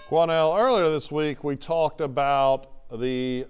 Quanell, earlier this week we talked about the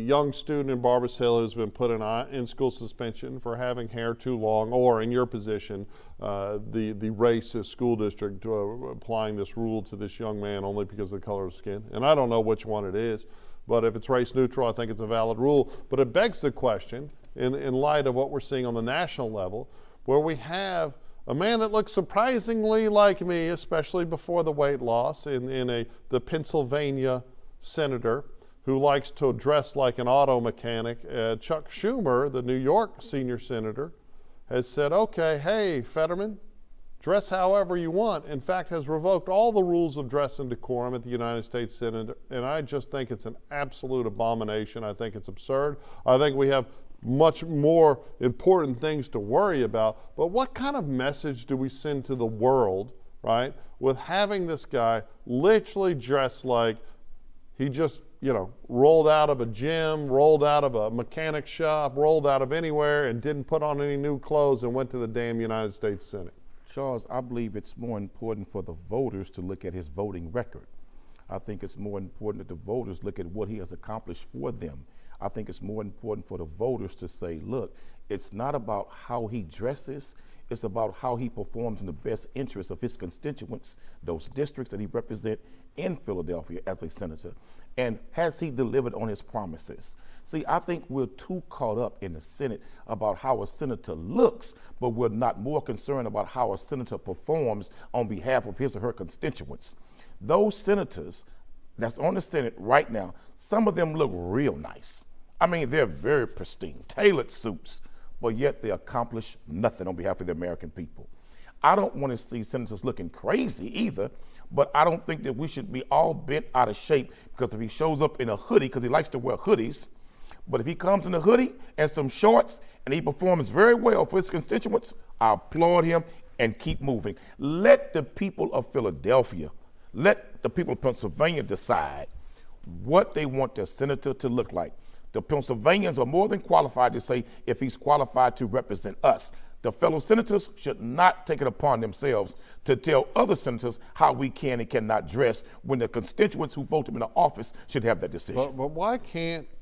young student in Barbers Hill who's been put in school suspension for having hair too long, or in your position, the racist school district applying this rule to this young man only because of the color of skin. And I don't know which one it is, but if it's race neutral, I think it's a valid rule. But it begs the question, in light of what we're seeing on the national level, where we have a man that looks surprisingly like me, especially before the weight loss, the Pennsylvania senator who likes to dress like an auto mechanic. Chuck Schumer, the New York senior senator, has said, okay, hey, Fetterman, dress however you want. In fact, has revoked all the rules of dress and decorum at the United States Senate. And I just think it's an absolute abomination. I think it's absurd. I think we have much more important things to worry about. But what kind of message do we send to the world, right, with having this guy literally dressed like he just, rolled out of a gym, rolled out of a mechanic shop, rolled out of anywhere, and didn't put on any new clothes and went to the damn United States Senate? Charles, I believe it's more important for the voters to look at his voting record. I think it's more important that the voters look at what he has accomplished for them. I think it's more important for the voters to say, look, it's not about how he dresses, it's about how he performs in the best interest of his constituents, those districts that he represents in Philadelphia as a senator. And has he delivered on his promises? See, I think we're too caught up in the Senate about how a senator looks, but we're not more concerned about how a senator performs on behalf of his or her constituents. Those senators that's on the Senate right now, some of them look real nice. I mean, they're very pristine, tailored suits, but yet they accomplish nothing on behalf of the American people. I don't want to see senators looking crazy either, but I don't think that we should be all bent out of shape because if he shows up in a hoodie, because he likes to wear hoodies, but if he comes in a hoodie and some shorts and he performs very well for his constituents, I applaud him and keep moving. Let the people of Philadelphia, let the people of Pennsylvania decide what they want their senator to look like. The Pennsylvanians are more than qualified to say if he's qualified to represent us. The fellow senators should not take it upon themselves to tell other senators how we can and cannot dress when the constituents who vote him into office should have that decision. But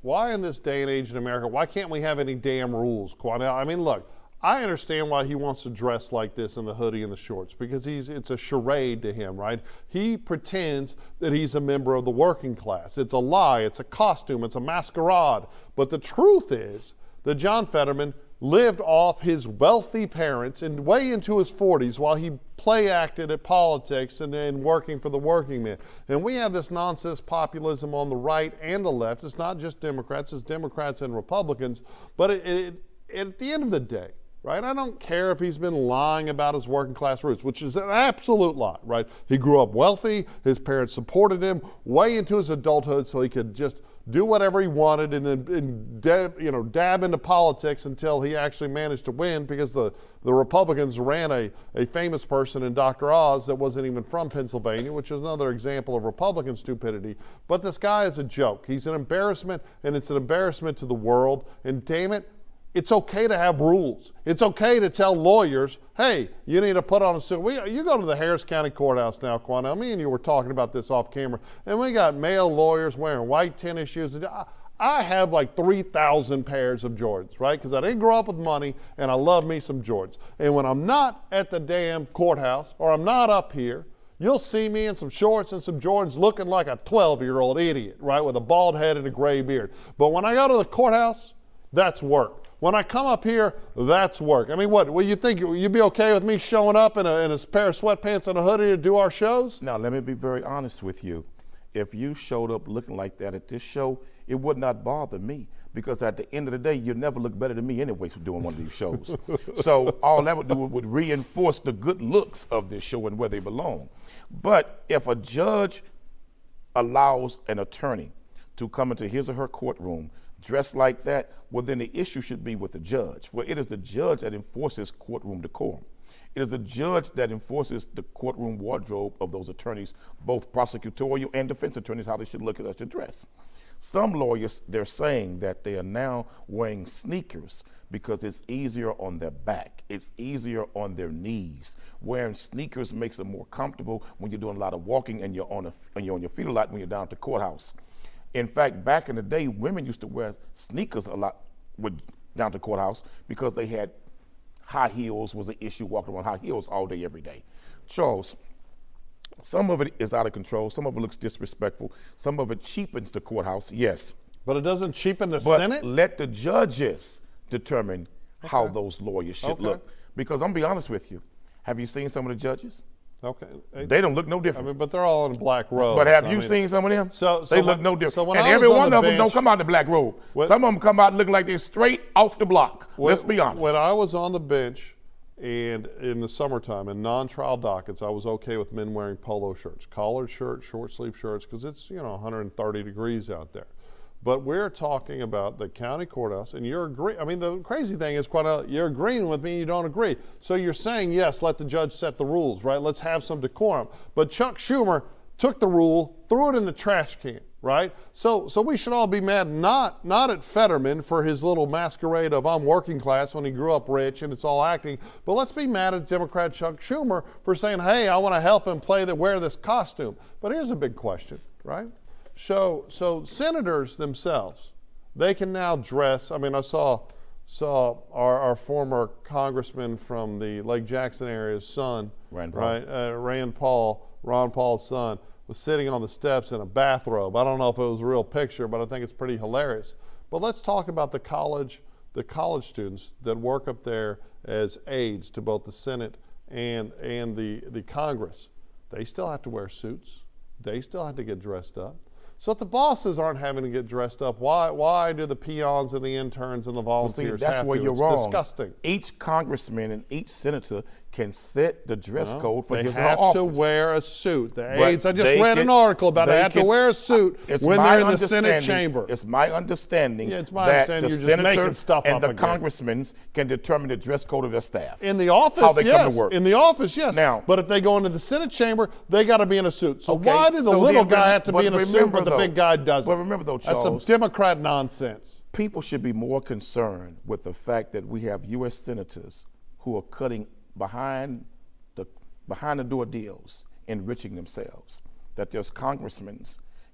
why in this day and age in America, why can't we have any damn rules, Quanell? I mean, look, I understand why he wants to dress like this in the hoodie and the shorts, because it's a charade to him, right? He pretends that he's a member of the working class. It's a lie, it's a costume, it's a masquerade. But the truth is that John Fetterman lived off his wealthy parents and way into his 40s while he play acted at politics and working for the working man. And we have this nonsense populism on the right and the left. It's not just Democrats, it's Democrats and Republicans. But at the end of the day, right? I don't care if he's been lying about his working class roots, which is an absolute lie, right? He grew up wealthy, his parents supported him way into his adulthood so he could just do whatever he wanted and dab into politics until he actually managed to win, because the Republicans ran a famous person in Dr. Oz that wasn't even from Pennsylvania, which is another example of Republican stupidity. But this guy is a joke. He's an embarrassment, and it's an embarrassment to the world. And damn it, it's okay to have rules. It's okay to tell lawyers, hey, you need to put on a suit. You go to the Harris County Courthouse now, Quanell. Me and you were talking about this off camera, and we got male lawyers wearing white tennis shoes. I have like 3,000 pairs of Jordans, right? Because I didn't grow up with money, and I love me some Jordans. And when I'm not at the damn courthouse, or I'm not up here, you'll see me in some shorts and some Jordans looking like a 12-year-old idiot, right, with a bald head and a gray beard. But when I go to the courthouse, that's work. When I come up here, that's work. I mean, what you think? You'd be okay with me showing up in a pair of sweatpants and a hoodie to do our shows? Now, let me be very honest with you. If you showed up looking like that at this show, it would not bother me, because at the end of the day, you never look better than me anyway for doing one of these shows. So all that would do would reinforce the good looks of this show and where they belong. But if a judge allows an attorney to come into his or her courtroom dressed like that, well, then the issue should be with the judge. For it is the judge that enforces courtroom decorum. It is a judge that enforces the courtroom wardrobe of those attorneys, both prosecutorial and defense attorneys, how they should look at us to dress. Some lawyers, they're saying that they are now wearing sneakers because it's easier on their back. It's easier on their knees. Wearing sneakers makes it more comfortable when you're doing a lot of walking and you're on your feet a lot when you're down at the courthouse. In fact, back in the day, women used to wear sneakers a lot down to the courthouse because they had high heels was an issue, walking around high heels all day, every day. Charles, some of it is out of control. Some of it looks disrespectful. Some of it cheapens the courthouse, yes. But it doesn't cheapen the But Senate? let the judges determine how those lawyers should look. Because I'm going to be honest with you. Have you seen some of the judges? Okay. They don't look no different. I mean, but they're all in black robes. But have you seen some of them? They look no different. So when and I every was on one the of them don't bench- come out in the black robe. Some of them come out looking like they're straight off the block. Let's be honest. When I was on the bench and in the summertime in non-trial dockets, I was okay with men wearing polo shirts, collared shirts, short sleeve shirts, because it's 130 degrees out there. But we're talking about the county courthouse, and you're agreeing. I mean, the crazy thing is, you're agreeing with me, you don't agree. So you're saying, yes, let the judge set the rules, right? Let's have some decorum. But Chuck Schumer took the rule, threw it in the trash can, right? So we should all be mad, not at Fetterman for his little masquerade of I'm working class when he grew up rich and it's all acting, but let's be mad at Democrat Chuck Schumer for saying, hey, I want to help him wear this costume. But here's a big question, right? So senators themselves, they can now dress. I mean, I saw our former congressman from the Lake Jackson area's son, Ron Paul. Right? Ron Paul's son was sitting on the steps in a bathrobe. I don't know if it was a real picture, but I think it's pretty hilarious. But let's talk about the college students that work up there as aides to both the Senate and the Congress. They still have to wear suits. They still have to get dressed up. So if the bosses aren't having to get dressed up, why do the peons and the interns and the volunteers that's have where to? you're It's wrong. disgusting. Each congressman and each senator can set the dress code for They his have office. to wear a suit. The But aides, I just they read an article about it. They have to wear a suit when they're in the Senate chamber. It's my understanding Yeah, it's my that understanding the you're just making senators stuff and up the again. congressmen can determine the dress code of their staff. In the office, How they yes. come to work. In the office, yes. Now- but if they go into the Senate chamber, they got to be in a suit. So Okay, why did the so little then guy have to but be in a suit, remember but the though- big guy doesn't? But remember though, That's some Charles, Democrat nonsense. people should be more concerned with the fact that we have U.S. senators who are cutting behind the door deals, enriching themselves, that there's congressmen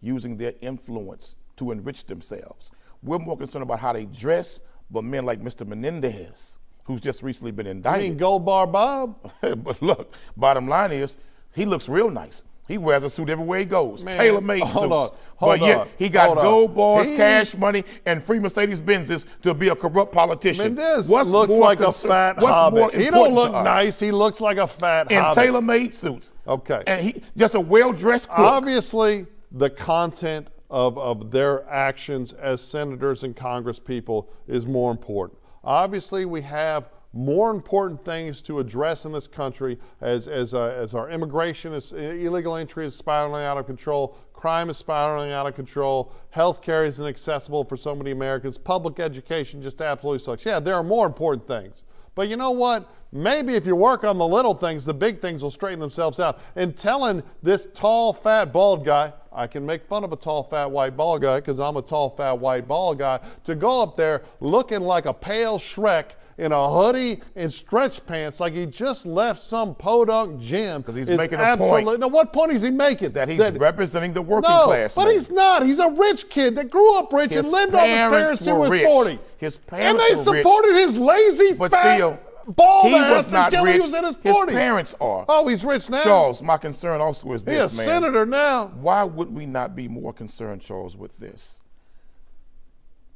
using their influence to enrich themselves. We're more concerned about how they dress, but men like Mr. Menendez, who's just recently been I indicted. mean, Gold Bar Bob? But look, bottom line is, he looks real nice. He wears a suit everywhere he goes, Man, tailor-made suits. hold But yet on, he got hold on. gold bars, He- cash money, and free Mercedes-Benzes to be a corrupt politician. Mendez What's looks more like a concern- fat what's more hobbit. He don't important look to us? nice. He looks like a fat In hobbit. tailor-made suits. Okay. And he just a well-dressed crook. Obviously, the content of their actions as senators and Congress people is more important. Obviously, we have more important things to address in this country as our immigration is illegal entry is spiraling out of control, crime is spiraling out of control, health care isn't accessible for so many Americans, public education just absolutely sucks. Yeah, there are more important things. But you know what? Maybe if you work on the little things, the big things will straighten themselves out. And telling this tall, fat, bald guy, I can make fun of a tall, fat, white, bald guy because I'm a tall, fat, white, bald guy, to go up there looking like a pale Shrek in a hoodie and stretch pants like he just left some podunk gym. Because he's making a point. Now, what point is he making? That he's representing the working no, class. but man. he's not. He's a rich kid that grew up rich His and lived off his parents till he was were rich. 40. His And parents they were rich. supported his lazy, But fat, still, bald he ass was not until rich. he was in his His 40s. parents are. Oh, he's rich now. Charles, my concern also is He's this, a man. senator now. Why would we not be more concerned, Charles, with this?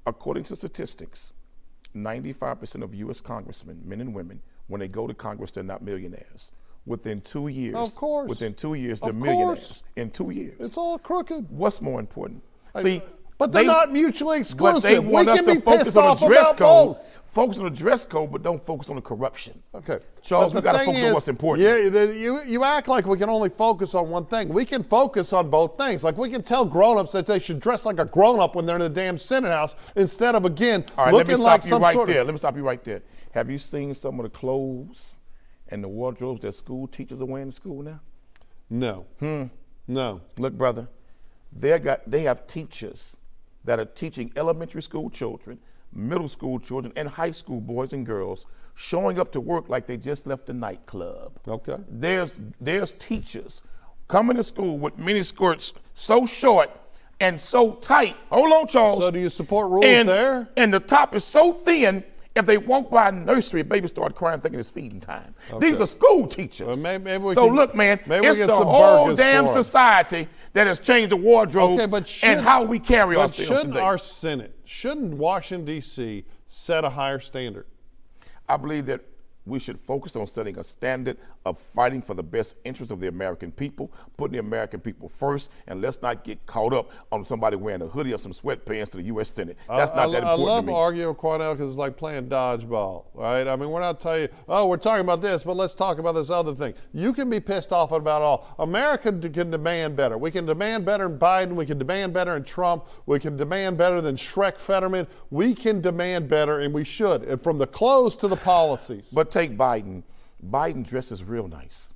According to statistics, 95% of U.S. congressmen, men and women, when they go to Congress, they're not millionaires. Within 2 years, Of course. Within 2 years, they're Of millionaires. course. In 2 years. It's all crooked. What's more important? See, But they're not mutually exclusive. But they want we us can to be focus pissed on off the dress about code. both. Focus on the dress code, but don't focus on the corruption. Okay. Charles, But we the got to thing focus on is, what's important. Yeah, you act like we can only focus on one thing. We can focus on both things. Like we can tell grown-ups that they should dress like a grown-up when they're in the damn Senate House instead of, again, All right, looking like some sort there. of... Let me stop you right there. Have you seen some of the clothes and the wardrobes that school teachers are wearing in school now? No. No. Look, brother, they have teachers that are teaching elementary school children, middle school children, and high school boys and girls showing up to work like they just left the nightclub. Okay. There's teachers coming to school with mini skirts so short and so tight. Hold on, Charles. So do you support rules there? And the top is so thin, if they walk by a nursery, a baby start crying thinking it's feeding time. Okay. These are school teachers. Well, maybe we so can, look, man, it's get the some whole burgers damn for 'em. society that has changed the wardrobe and how we carry ourselves shouldn't today. our Senate, shouldn't Washington, D.C. set a higher standard? I believe that we should focus on setting a standard of fighting for the best interests of the American people, putting the American people first, and let's not get caught up on somebody wearing a hoodie or some sweatpants to the U.S. Senate. That's not that important I love to me. arguing with Quanell because it's like playing dodgeball, right? I mean, we're not telling you, oh, we're talking about this, but let's talk about this other thing. You can be pissed off about all. America can demand better. We can demand better than Biden. We can demand better than Trump. We can demand better than Shrek Fetterman. We can demand better, and we should, and from the clothes to the policies. But take Biden. Biden dresses real nice.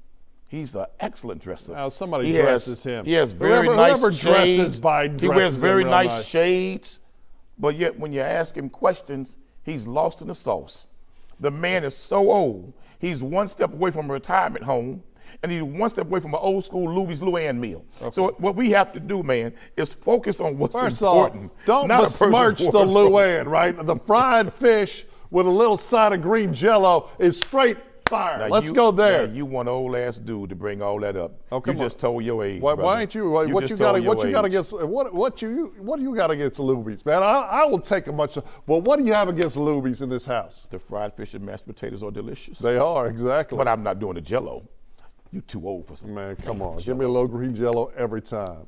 He's an excellent dresser. Now somebody dresses him. He has very nice shades. Dresses Biden he wears dresses very him nice shades. But yet when you ask him questions, he's lost in the sauce. The man is so old. He's one step away from a retirement home, and he's one step away from an old school Louis Luann meal. Okay. So what we have to do, man, is focus on what's important. First off, don't besmirch the Luann, right? The fried fish with a little side of green Jello is straight fire. Now Let's go there. Now you one old ass dude to bring all that up. Oh, you just told your age. Why ain't you? What you got against? What do you got against Luby's, man? I will take a much. Well, what do you have against Luby's in this house? The fried fish and mashed potatoes are delicious. They are, exactly. But I'm not doing the Jello. You too old for some. Man, come on. Give me a little green Jello every time.